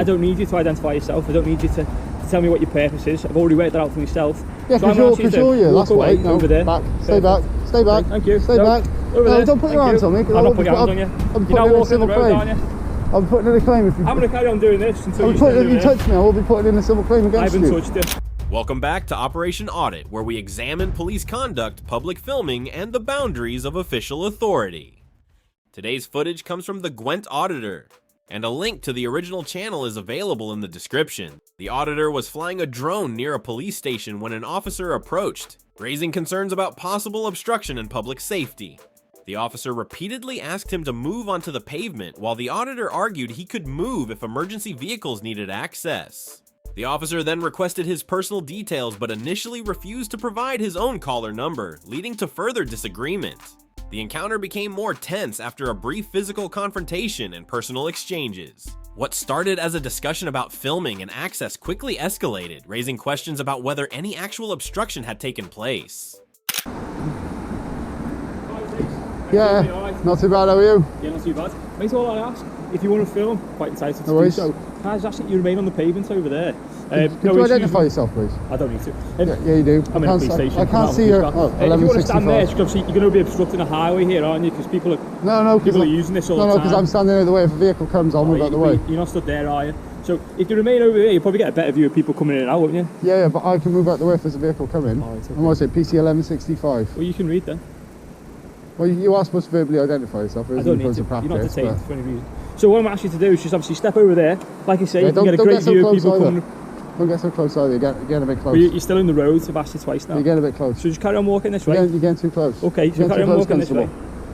I don't need you to identify yourself. I don't need you to tell me what your purpose is. I've already worked that out for myself. Yeah, because you're that's away no, over there. Back. Stay back. Stay back. Thank you. Stay back. Over no, there. don't put your hands on me. I'm not putting your hands on you. You're now walking the road, aren't you? I'm putting in a claim if you... I'm going to carry on doing this until if you touch me, I will be putting in a civil claim against you. I haven't touched you. Welcome back to Operation Audit, where we examine police conduct, public filming, and the boundaries of official authority. Today's footage comes from the Gwent Auditor, and a link to the original channel is available in the description. The Auditor was flying a drone near a police station when an officer approached, raising concerns about possible obstruction in public safety. The officer repeatedly asked him to move onto the pavement, while the Auditor argued he could move if emergency vehicles needed access. The officer then requested his personal details but initially refused to provide his own caller number, leading to further disagreement. The encounter became more tense after a brief physical confrontation and personal exchanges. What started as a discussion about filming and access quickly escalated, raising questions about whether any actual obstruction had taken place. Yeah, not too bad, how are you? Yeah, not too bad. Mate, all I ask, if you want to film, quite entitled to No do so. Can I just ask that you remain on the pavement over there? Could you identify yourself, please? I don't need to. Yeah, you do. I'm in a police station. I can't see your... Oh, if you want to stand there, because you're going to be obstructing a highway here, aren't you? Because people are people are using this all the time. No, because I'm standing out of the way. If a vehicle comes, I'll move out the way. You're not stood there, are you? So if you remain over here, you'll probably get a better view of people coming in and out, won't you? Yeah, but I can move out the way if there's a vehicle coming. Oh, okay. And what's it, PC 1165? Well, you can read then. Well, you are supposed to verbally identify yourself. I don't need to. You're not detained for any reason. So what I'm asking you to do is just obviously step over there. Like I say, you can get a great view of people coming. Don't get so close either, you're getting a bit close. Well, you're still in the road, I've asked you twice now. You're getting a bit close. So just carry on walking this way. You're getting too close. Okay, so carry on walking this way.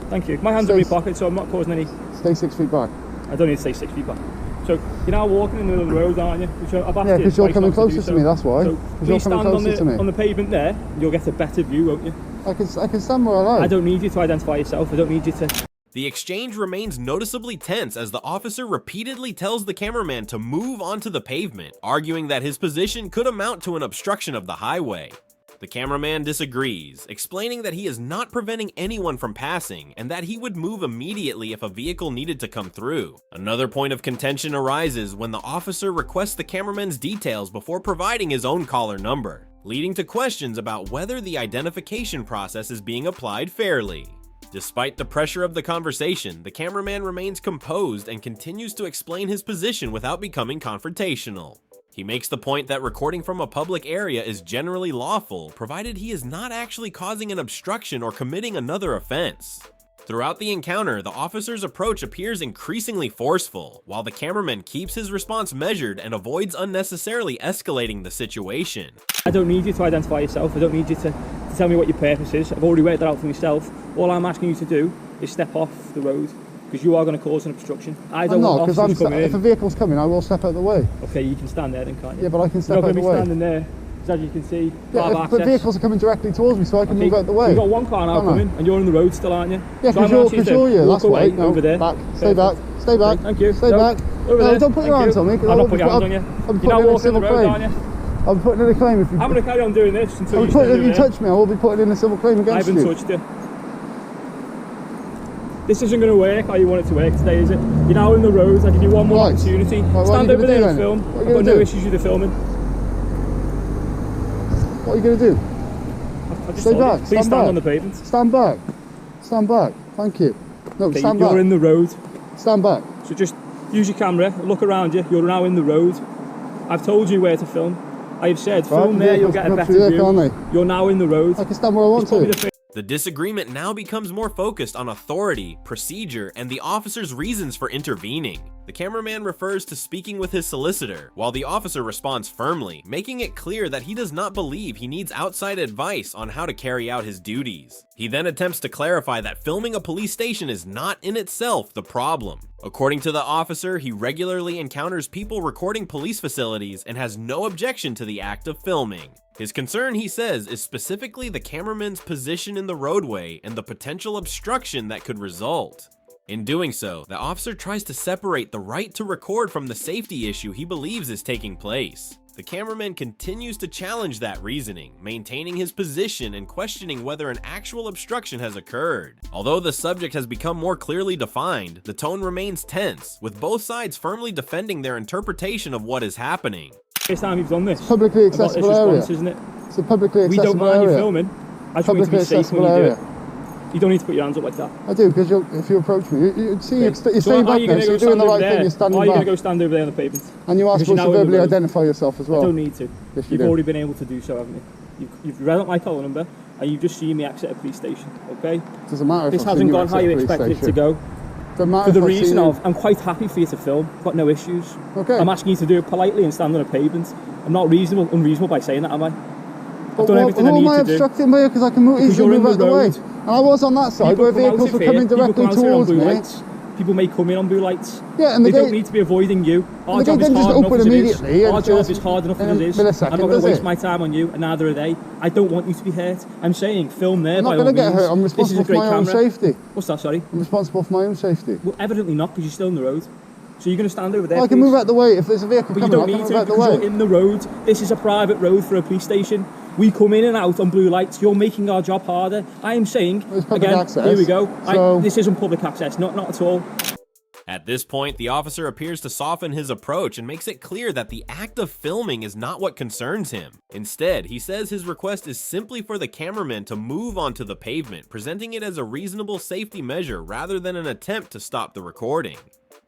Thank you. My hands are in my pocket, so I'm not causing any... Stay 6 feet back. I don't need to stay 6 feet back. So you're now walking in the middle of the road, aren't you? Which I've asked yeah, because you're coming closer to me, that's why. So please stand on the pavement there, and you'll get a better view, won't you? I can stand where I like. I don't need you to identify yourself, I don't need you to... The exchange remains noticeably tense as the officer repeatedly tells the cameraman to move onto the pavement, arguing that his position could amount to an obstruction of the highway. The cameraman disagrees, explaining that he is not preventing anyone from passing and that he would move immediately if a vehicle needed to come through. Another point of contention arises when the officer requests the cameraman's details before providing his own caller number, leading to questions about whether the identification process is being applied fairly. Despite the pressure of the conversation, the cameraman remains composed and continues to explain his position without becoming confrontational. He makes the point that recording from a public area is generally lawful, provided he is not actually causing an obstruction or committing another offense. Throughout the encounter, the officer's approach appears increasingly forceful, while the cameraman keeps his response measured and avoids unnecessarily escalating the situation. I don't need you to identify yourself, I don't need you to tell me what your purpose is. I've already worked that out for myself. All I'm asking you to do is step off the road, because you are going to cause an obstruction. I don't want officers coming in. If a vehicle's coming, I will step out of the way. Okay, you can stand there then, can't you? Yeah, but I can step out of the way. You're not going to be standing there, because as you can see, yeah, but vehicles are coming directly towards me, so I can move out the way. You've got one car now coming, and you're on the road still, aren't you? Yeah, because you're that's why. No, over there. Back. Stay back. Stay back. Thank you. Stay back. Over there. Don't put your hands on me. I'm not putting your hands on you. I'm You're now putting in a walking civil the road, claim. aren't you? I'm putting in a claim if you... I'm going to carry on doing this until if you touch me, I will be putting in a civil claim against you. I haven't touched you. This isn't going to work how you want it to work today, is it? You're now in the road, I'll give you one more opportunity. Stand over there and film. I've got no issues with the filming. What are you going to do? Stay back. Please stand on the pavement. Stand back. Stand back. Thank you. No, stand back. You're in the road. Stand back. So just use your camera, look around you. You're now in the road. I've told you where to film. I have said, film there, you'll get a better view. You're now in the road. I can stand where I want to. The disagreement now becomes more focused on authority, procedure, and the officer's reasons for intervening. The cameraman refers to speaking with his solicitor, while the officer responds firmly, making it clear that he does not believe he needs outside advice on how to carry out his duties. He then attempts to clarify that filming a police station is not in itself the problem. According to the officer, he regularly encounters people recording police facilities and has no objection to the act of filming. His concern, he says, is specifically the cameraman's position in the roadway and the potential obstruction that could result. In doing so, the officer tries to separate the right to record from the safety issue he believes is taking place. The cameraman continues to challenge that reasoning, maintaining his position and questioning whether an actual obstruction has occurred. Although the subject has become more clearly defined, the tone remains tense, with both sides firmly defending their interpretation of what is happening. First time you've done this. Publicly accessible area. Isn't it? It's a publicly accessible area. We don't mind you filming. I just want you to be safe when you do it. You don't need to put your hands up like that. I do, because if you approach me, you see, you're so staying back there, so you're doing the right thing, you're standing back. Are you going to go stand over there on the pavement? And you are supposed to verbally identify yourself as well. I don't need to. Yes, You've already been able to do so, haven't you? You've read out my call number, and you've just seen me exit a police station, okay? Doesn't matter if this hasn't gone how you expected it to go. For the reason of, I'm quite happy for you to film. I've got no issues. Okay. I'm asking you to do it politely and stand on a pavement. I'm not unreasonable by saying that, am I? But who am I obstructing by? Because I can easily move out the way. And I was on that side where vehicles were coming directly towards me. People may come in on blue lights. Yeah, and they don't need to be avoiding you. Our job is hard enough as it is. Our job is hard enough as it is. I'm not going to waste my time on you, and neither are they. I don't want you to be hurt. I'm saying film there by all means. I'm not going to get hurt. I'm responsible for my own safety. What's that, sorry? I'm responsible for my own safety. Well, evidently not, because you're still on the road. So you're going to stand over there. Well, I can move out the way if there's a vehicle coming. But you don't need to, because you're in the road. This is a private road for a police station. We come in and out on blue lights. You're making our job harder. I am saying, again, here we go. This isn't public access, not at all. At this point, the officer appears to soften his approach and makes it clear that the act of filming is not what concerns him. Instead, he says his request is simply for the cameraman to move onto the pavement, presenting it as a reasonable safety measure rather than an attempt to stop the recording.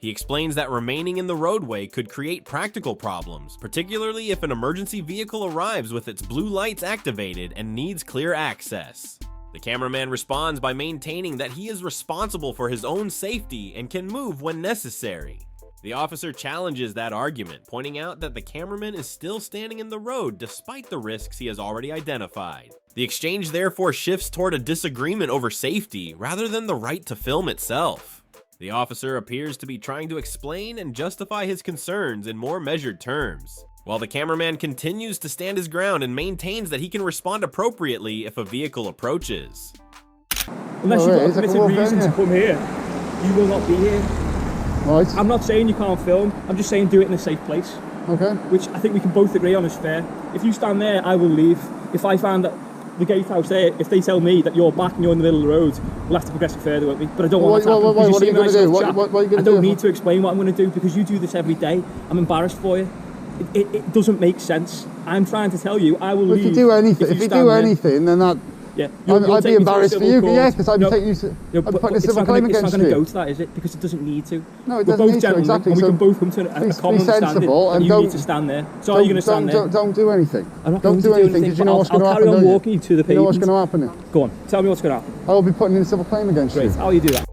He explains that remaining in the roadway could create practical problems, particularly if an emergency vehicle arrives with its blue lights activated and needs clear access. The cameraman responds by maintaining that he is responsible for his own safety and can move when necessary. The officer challenges that argument, pointing out that the cameraman is still standing in the road despite the risks he has already identified. The exchange therefore shifts toward a disagreement over safety rather than the right to film itself. The officer appears to be trying to explain and justify his concerns in more measured terms, while the cameraman continues to stand his ground and maintains that he can respond appropriately if a vehicle approaches. Unless you've got a committed reason to come here, you will not be here. Right. I'm not saying you can't film, I'm just saying do it in a safe place. Okay. Which I think we can both agree on is fair. If you stand there, I will leave. If I find that the gatehouse there, if they tell me that you're back and you're in the middle of the road, we'll have to progress it further, won't we? But I don't want that to happen. What are you going to do? What are you going to do? I don't need to explain what I'm going to do because you do this every day. I'm embarrassed for you. It doesn't make sense. I'm trying to tell you, I will leave. If you do anything, then that... Yeah, I'd be embarrassed for you, yeah, because I'd be taking you... I'd be putting a civil claim against you. It's not going to go to that, is it? Because it doesn't need to. No, it doesn't need to, exactly. And we can both come to a common understanding, and you need to stand there. So are you going to stand there? Don't do anything. I'm not going to do anything, because you know what's going to happen, I'll carry on walking you to the pavement. You know what's going to happen? Go on, tell me what's going to happen. I will be putting in a civil claim against you. Great, how will you do that?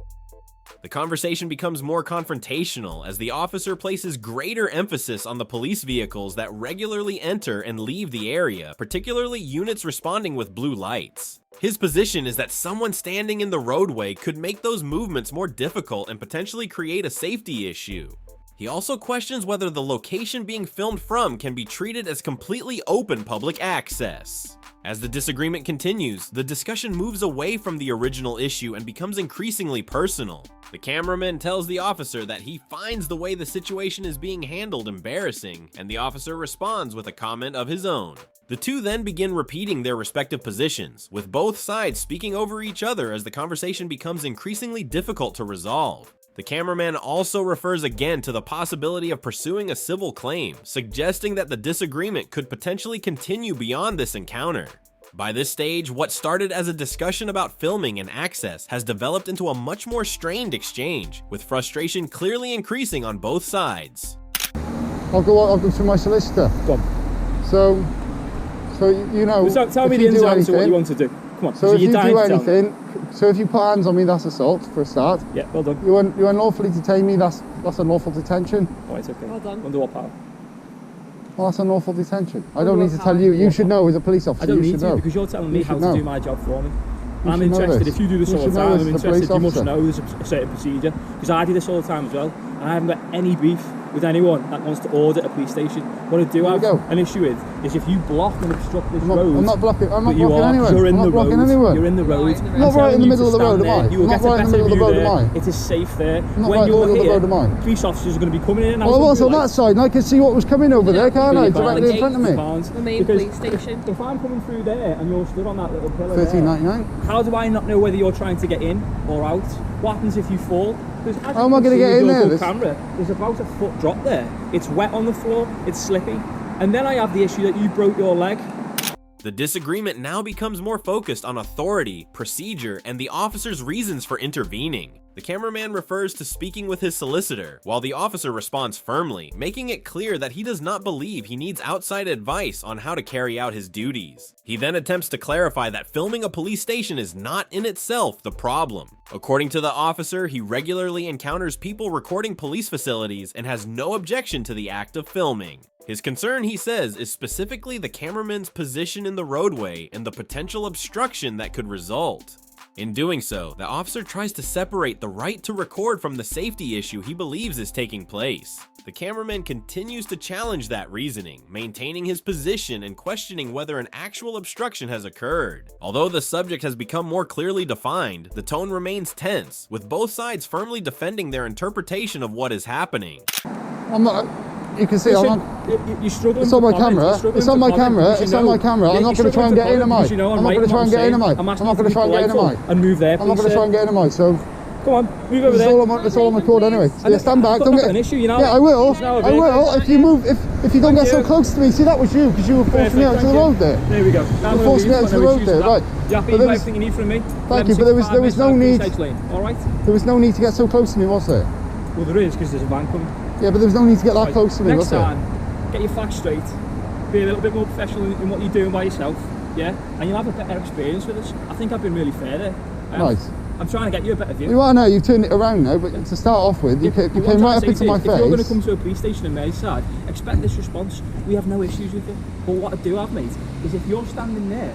The conversation becomes more confrontational as the officer places greater emphasis on the police vehicles that regularly enter and leave the area, particularly units responding with blue lights. His position is that someone standing in the roadway could make those movements more difficult and potentially create a safety issue. He also questions whether the location being filmed from can be treated as completely open public access. As the disagreement continues, the discussion moves away from the original issue and becomes increasingly personal. The cameraman tells the officer that he finds the way the situation is being handled embarrassing, and the officer responds with a comment of his own. The two then begin repeating their respective positions, with both sides speaking over each other as the conversation becomes increasingly difficult to resolve. The cameraman also refers again to the possibility of pursuing a civil claim, suggesting that the disagreement could potentially continue beyond this encounter. By this stage, what started as a discussion about filming and access has developed into a much more strained exchange, with frustration clearly increasing on both sides. I'll go to my solicitor. Go on. So you know. So tell me the ins and outs of what you want to do. Come on. So if you do anything, so if you put hands on me, that's assault for a start. Yeah, well done. You unlawfully detain me, that's unlawful detention. Oh, it's okay. Well done. Under what power? Well, that's unlawful detention. I don't need to tell you. You should know as a police officer. I don't need to because you're telling me how to do my job for me. I'm interested. If you do this all the time, I'm interested. You must know there's a certain procedure because I do this all the time as well. And I haven't got any beef with anyone that wants to audit a police station. What I do have an issue with is if you block and obstruct this road. I'm not blocking anyone. You're in the road. You're in the road. I'm not right in the middle of the road, am I? You will get a better view there. It is safe there. When you're here, police officers are going to be coming in and out. Well, I was on that side and I could see what was coming over there, can't I? Directly in front of me. The main police station. If I'm coming through there and you're stood on that little pillar $13.99. how do I not know whether you're trying to get in or out? What happens if you fall? How am I going to get in there? There's about a foot drop there. It's wet on the floor, it's slippy. And then I have the issue that you broke your leg. The disagreement now becomes more focused on authority, procedure, and the officer's reasons for intervening. The cameraman refers to speaking with his solicitor, while the officer responds firmly, making it clear that he does not believe he needs outside advice on how to carry out his duties. He then attempts to clarify that filming a police station is not in itself the problem. According to the officer, he regularly encounters people recording police facilities and has no objection to the act of filming. His concern, he says, is specifically the cameraman's position in the roadway and the potential obstruction that could result. In doing so, the officer tries to separate the right to record from the safety issue he believes is taking place. The cameraman continues to challenge that reasoning, maintaining his position and questioning whether an actual obstruction has occurred. Although the subject has become more clearly defined, the tone remains tense, with both sides firmly defending their interpretation of what is happening. You can see you're struggling. It's on my camera. It's on my camera. It's on my camera. I'm not going to try and get in, am I? I'm not going to try and get in, am I? I'm not going to try and get in, am I? And move there, I'm not going to try and get in, am I? So come on, move over there. It's all on record anyway. Yeah, stand back. Don't get an issue, you know. Yeah, I will. I will. If you move, if you don't get so close to me. See, that was you because you were forcing me out to the road there. There we go. You were forcing me out to the road there, right? You happy with everything you need from me? Thank you, but there was no need. All right. There was no need to get so close to me, was there? Well, there is because there's a van coming. Yeah, but there was no need to get that close to me, was there? Next time, get your facts straight. Be a little bit more professional in what you're doing by yourself. Yeah, and you'll have a better experience with us. I think I've been really fair there. Nice. I'm trying to get you a better view. You are now, you've turned it around now, but to start off with, you came right up into my face. If you're going to come to a police station in Merseyside, expect this response. We have no issues with it. But what I do have, mate, is if you're standing there,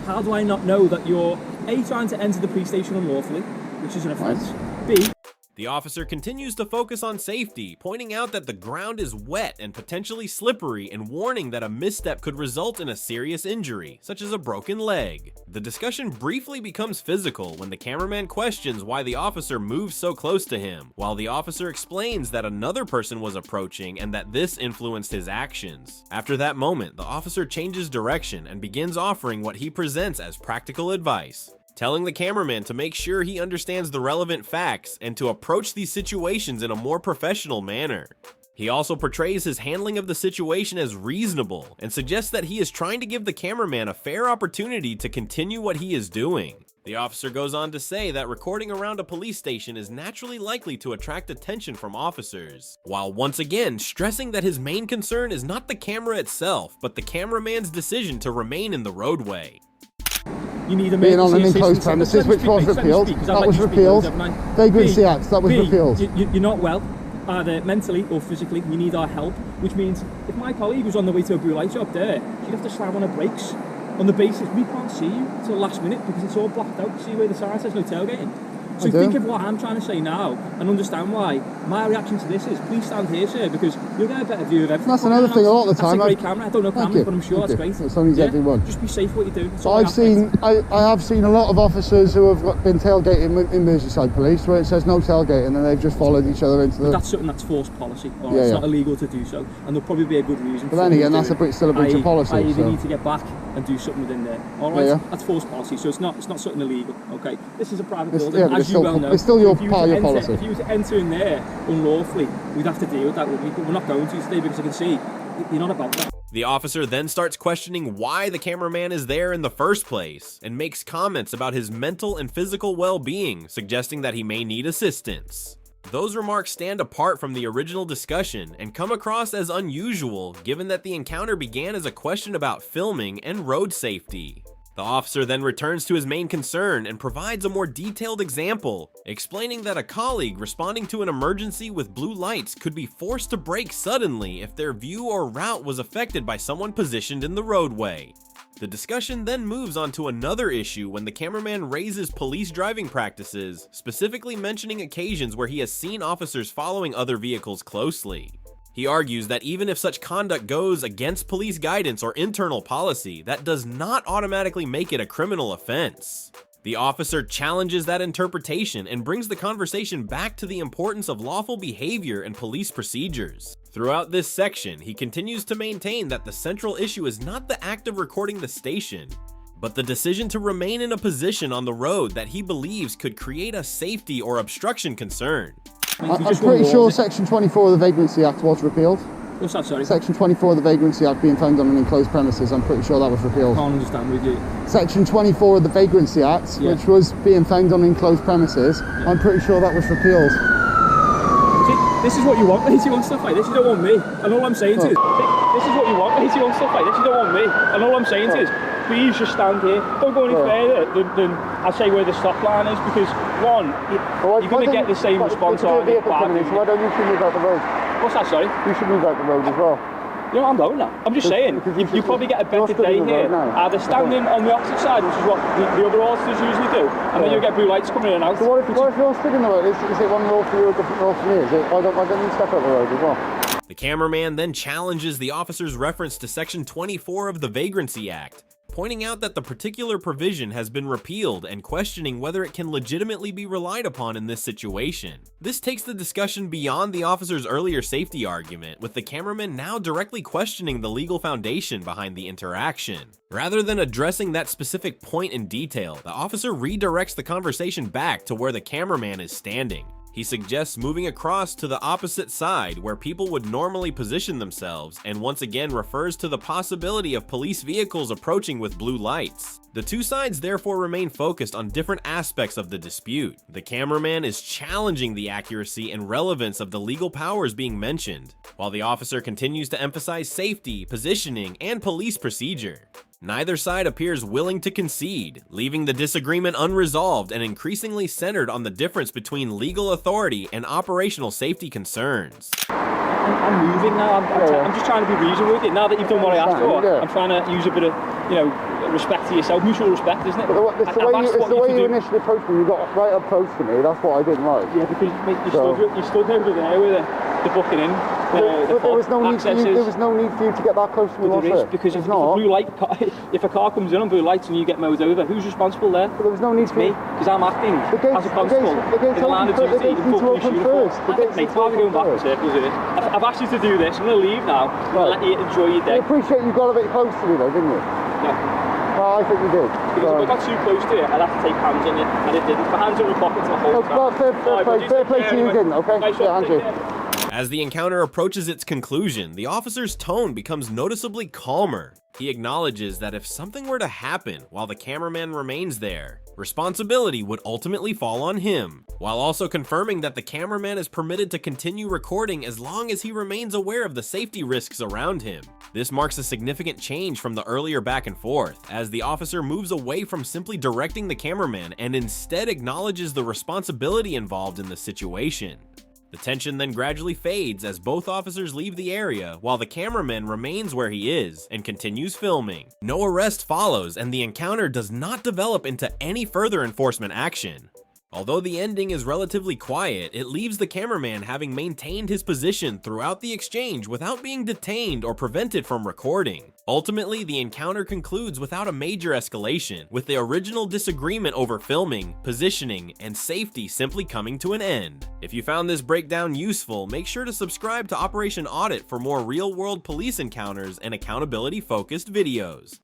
how do I not know that you're A, trying to enter the police station unlawfully, which is an offence, B, the officer continues to focus on safety, pointing out that the ground is wet and potentially slippery and warning that a misstep could result in a serious injury, such as a broken leg. The discussion briefly becomes physical when the cameraman questions why the officer moves so close to him, while the officer explains that another person was approaching and that this influenced his actions. After that moment, the officer changes direction and begins offering what he presents as practical advice, telling the cameraman to make sure he understands the relevant facts and to approach these situations in a more professional manner. He also portrays his handling of the situation as reasonable and suggests that he is trying to give the cameraman a fair opportunity to continue what he is doing. The officer goes on to say that recording around a police station is naturally likely to attract attention from officers, while once again stressing that his main concern is not the camera itself, but the cameraman's decision to remain in the roadway. You need being on an enclosed premises, which was repealed. That was repealed. Vagrancy Act, that was repealed. You're not well, either mentally or physically. You need our help, which means if my colleague was on the way to a blue light job there, she'd have to slam on her brakes on the basis we can't see you till the last minute because it's all blacked out. See where the sign says no tailgating? So think of what I'm trying to say now and understand why my reaction to this is please stand here, sir, because you'll get a better view of everything. That's another thing a lot of the time. That's a great camera. I don't know cameras, but I'm sure that's great. It's only everyone. Just be safe what you do. So I have seen a lot of officers who have been tailgating in Merseyside Police where it says no tailgating and they've just followed each other into the... But that's something that's forced policy. Or it's not illegal to do so, and there'll probably be a good reason. But then again, that's still a breach of policy. You need to get back and do something within there. All right, that's forced policy, so it's not something illegal. Okay, this is a private building, as you well know. It's still part of your policy. If you were to enter in there unlawfully, we'd have to deal with that, wouldn't we? But we're not going to today because I can see you're not about that. The officer then starts questioning why the cameraman is there in the first place and makes comments about his mental and physical well-being, suggesting that he may need assistance. Those remarks stand apart from the original discussion and come across as unusual given that the encounter began as a question about filming and road safety. The officer then returns to his main concern and provides a more detailed example, explaining that a colleague responding to an emergency with blue lights could be forced to brake suddenly if their view or route was affected by someone positioned in the roadway. The discussion then moves on to another issue when the cameraman raises police driving practices, specifically mentioning occasions where he has seen officers following other vehicles closely. He argues that even if such conduct goes against police guidance or internal policy, that does not automatically make it a criminal offense. The officer challenges that interpretation and brings the conversation back to the importance of lawful behavior and police procedures. Throughout this section, he continues to maintain that the central issue is not the act of recording the station, but the decision to remain in a position on the road that he believes could create a safety or obstruction concern. I'm pretty sure Section 24 of the Vagrancy Act was repealed. What's that, sorry? Section 24 of the Vagrancy Act being found on an enclosed premises, I'm pretty sure that was repealed. I can't understand with you. Section 24 of the Vagrancy Act, which was being found on enclosed premises, I'm pretty sure that was repealed. See, this is what you want, mate. You want stuff like this, you don't want me. And all I'm saying to you, this is what you want, mate. You want stuff like this, you don't want me. And all I'm saying to you is, please just stand here. Don't go any further than I'll say where the stop line is, because one, you're going to get the same response on it. Why don't you should move out the road? What's that, sorry? You should move out the road as well. You know what I'm going now? I'm just saying, you probably get a better day here, either standing on the opposite side, which is what the other auditors usually do, and then you get blue lights coming in and out. So what if you're stood in the road? Is it one rule for you, a different rule for me? Is it, why don't you step out the road as well? The cameraman then challenges the officer's reference to Section 24 of the Vagrancy Act, pointing out that the particular provision has been repealed and questioning whether it can legitimately be relied upon in this situation. This takes the discussion beyond the officer's earlier safety argument, with the cameraman now directly questioning the legal foundation behind the interaction. Rather than addressing that specific point in detail, the officer redirects the conversation back to where the cameraman is standing. He suggests moving across to the opposite side where people would normally position themselves, and once again refers to the possibility of police vehicles approaching with blue lights. The two sides therefore remain focused on different aspects of the dispute. The cameraman is challenging the accuracy and relevance of the legal powers being mentioned, while the officer continues to emphasize safety, positioning, and police procedure. Neither side appears willing to concede, leaving the disagreement unresolved and increasingly centered on the difference between legal authority and operational safety concerns. I'm moving now, I'm just trying to be reasonable with it. Now that you've done what I asked for, I'm trying to use a bit of, respect to yourself, mutual respect, isn't it? It's the way you initially approached me, you got right up close to me, that's what I didn't like. Yeah, because mate, you stood over there with the booking in. There was no need for you to get that close to me, was there? Because if a car comes in on blue lights and you get mowed over, who's responsible there? But there was no need for me, because I'm acting as a constable in the line of duty in full police uniform. Mate, why are we going back in circles here? I've asked you to do this, I'm going to leave now, and let you enjoy your day. I appreciate you got a bit close to me though, didn't you? Yeah. Well, I think you did. Because if I got too close to you, I'd have to take hands on you, and it didn't. My hands are in my pockets the whole time. Fair play to you, didn't, okay? Yeah, Andrew. As the encounter approaches its conclusion, the officer's tone becomes noticeably calmer. He acknowledges that if something were to happen while the cameraman remains there, responsibility would ultimately fall on him, while also confirming that the cameraman is permitted to continue recording as long as he remains aware of the safety risks around him. This marks a significant change from the earlier back and forth, as the officer moves away from simply directing the cameraman and instead acknowledges the responsibility involved in the situation. The tension then gradually fades as both officers leave the area, while the cameraman remains where he is and continues filming. No arrest follows, and the encounter does not develop into any further enforcement action. Although the ending is relatively quiet, it leaves the cameraman having maintained his position throughout the exchange without being detained or prevented from recording. Ultimately, the encounter concludes without a major escalation, with the original disagreement over filming, positioning, and safety simply coming to an end. If you found this breakdown useful, make sure to subscribe to Operation Audit for more real-world police encounters and accountability-focused videos.